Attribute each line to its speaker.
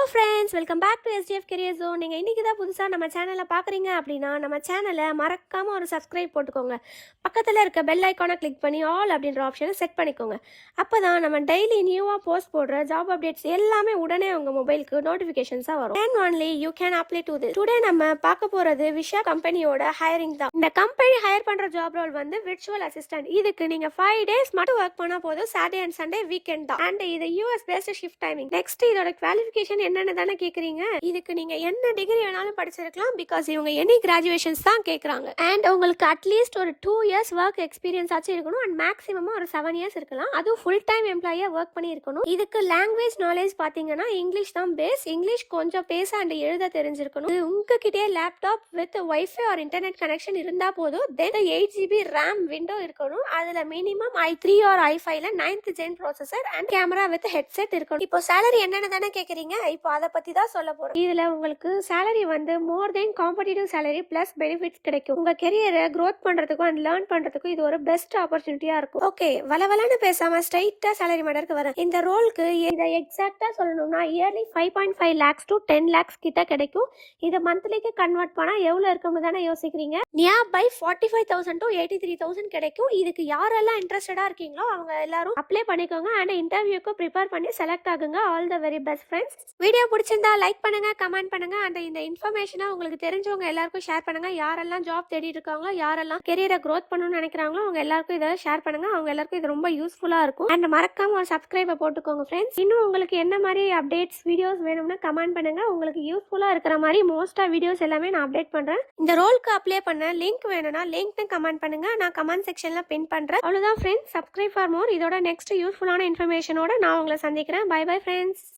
Speaker 1: Friends, welcome back to STF career zone. நீங்கள் இன்றைக்கி தான் புதுசாக நம்ம சேனலை பார்க்குறீங்க அப்படின்னா நம்ம சேனலை மறக்காமல் ஒரு சப்ஸ்கிரைப் போட்டுக்கோங்க. பக்கத்தில் இருக்க பெல் ஐக்கானை கிளிக் பண்ணி ஆல் அப்படின்ற ஆப்ஷனை செட் பண்ணிக்கோங்க. அப்போ தான் நம்ம டெய்லி நியூவாக போஸ்ட் போடுற ஜாப் அப்டேட்ஸ் எல்லாமே உடனே உங்கள் மொபைலுக்கு நோட்டிஃபிகேஷன்ஸாக வரும். And only you can apply to this. Today நம்ம பார்க்க போகிறது விஷா கம்பெனியோட ஹையரிங் தான். இந்த கம்பெனி ஹையர் பண்ணுற ஜாப் ரோல் வந்து விர்ச்சுவல் அசிஸ்டன்ட். இதுக்கு நீங்கள் 5 days மட்டும் ஒர்க் பண்ணால் போதும். சாட்டர்டே அண்ட் சண்டே வீக்கெண்ட் தான். அண்ட் இது US based shift timing. Next இதோட குவாலிஃபிகேஷன் என்னன்னு தானே கேக்குறீங்க. இதுக்கு நீங்க என்ன டிகிரி வேணாலும் படிச்சிருக்கலாம். பிகாஸ் இவங்க எனி கிராஜுவேஷன்ஸ் தான் கேக்குறாங்க. அண்ட் உங்களுக்கு அட்லீஸ்ட் ஒரு 2 years ஒர்க் எக்ஸ்பீரியன்ஸ் ஆச்சு இருக்கணும். அண்ட் மேக்ஸிமம் ஒரு 7 years இருக்கலாம். அதுவும் ஃபுல் டைம் எம்ப்ளாயியா ஒர்க் பண்ணி இருக்கணும். இதுக்கு லாங்குவேஜ் நாலேஜ் பாத்தீங்கன்னா இங்கிலீஷ் தான் பேஸ். இங்கிலீஷ் கொஞ்சம் பேச அண்ட் எழுத தெரிஞ்சிருக்கணும். உங்ககிட்டயே laptop with Wi-Fi or internet connection இருந்தா போதும். தென் 8GB RAM விண்டோ இருக்கணும். அதுல மினிமம் i3 ஆர் i5ல 9th gen processor and camera with headset இருக்கணும். இப்போ சேலரி என்னன்னு தானே கேக்குறீங்க. இப்போ அதை பத்தி தான் சொல்ல போறோம். இதுல உங்களுக்கு சேலரி வந்து மோர் தென் காம்படிட்டிவ் சேலரி பிளஸ் பெனிஃபிட்ஸ் கிடைக்கும். உங்க கெரியரை க்ரோத் பண்றதுக்கும் அண்ட் லேர்ன் பண்றதுக்கும் இது ஒரு பெஸ்ட் ஆப்பர்ச்சுனிட்டியா இருக்கும். ஓகே, வளவலன்னு பேசாம ஸ்ட்ரைட்டா சேலரி மேட்டருக்கு வரேன். இந்த ரோலுக்கு இதை எக்ஸாக்டா சொல்லணும்னா இயர்லி 5.5 lakhs to 10 lakhs கிட்ட கிடைக்கும். இதை மந்த்லிக்கு கன்வெர்ட் பண்ணா எவ்வளவு இருக்கும்னு தானே யோசிக்கிறீங்க. நியர் பை 45,000 to 83,000 கிடைக்கும். இதுக்கு யாரெல்லாம் இன்ட்ரெஸ்டடா இருக்கீங்களோ அவங்க எல்லாரும் அப்ளை பண்ணிக்கோங்க. அண்ட் இன்டர்வியூக்கு ப்ரிப்பேர் பண்ணி செலக்ட் ஆகுங்க. All the very best friends. Video பிடிச்சிருந்தா லைக் பண்ணுங்க, கமெண்ட் பண்ணுங்க. அண்ட் இந்த இன்ஃபர்மேஷனை உங்களுக்கு தெரிஞ்சவங்க எல்லாருக்கும் ஷேர் பண்ணுங்க. யாரெல்லாம் ஜாப் தேடிட்டு இருக்காங்களோ, யாரெல்லாம் கெரியரை க்ரோத் பண்ணணும்னு நினைக்கிறாங்களோ அவங்க எல்லாருக்கும் இதை ஷேர் பண்ணுங்க. அவங்க எல்லாருக்கும் இது ரொம்ப யூஸ்ஃபுல்லா இருக்கும். அண்ட் மறக்காம ஒரு சப்ஸ்கிரைபை போட்டுக்கோங்க ஃப்ரெண்ட்ஸ். இன்னும் உங்களுக்கு என்ன மாதிரி அப்டேட்ஸ் வீடியோஸ் வேணும்னா கமெண்ட் பண்ணுங்க. உங்களுக்கு யூஸ்ஃபுல்லா இருக்கிற மாதிரி மோஸ்டா வீடியோஸ் எல்லாமே நான் அப்டேட் பண்றேன். இந்த ரோலுக்கு அப்ளை பண்ண லிங்க் வேணும்னா லிங்க் கமெண்ட் பண்ணுங்க. நான் கமெண்ட் செக்ஷன்ல பின் பண்றேன். அவ்வளவுதான் ஃப்ரெண்ட்ஸ். Subscribe for more. இதோட நெக்ஸ்ட் யூஸ்ஃபுல்லான இன்ஃபர்மேஷனோட நான் உங்களை சந்திக்கிறேன். Bye bye friends.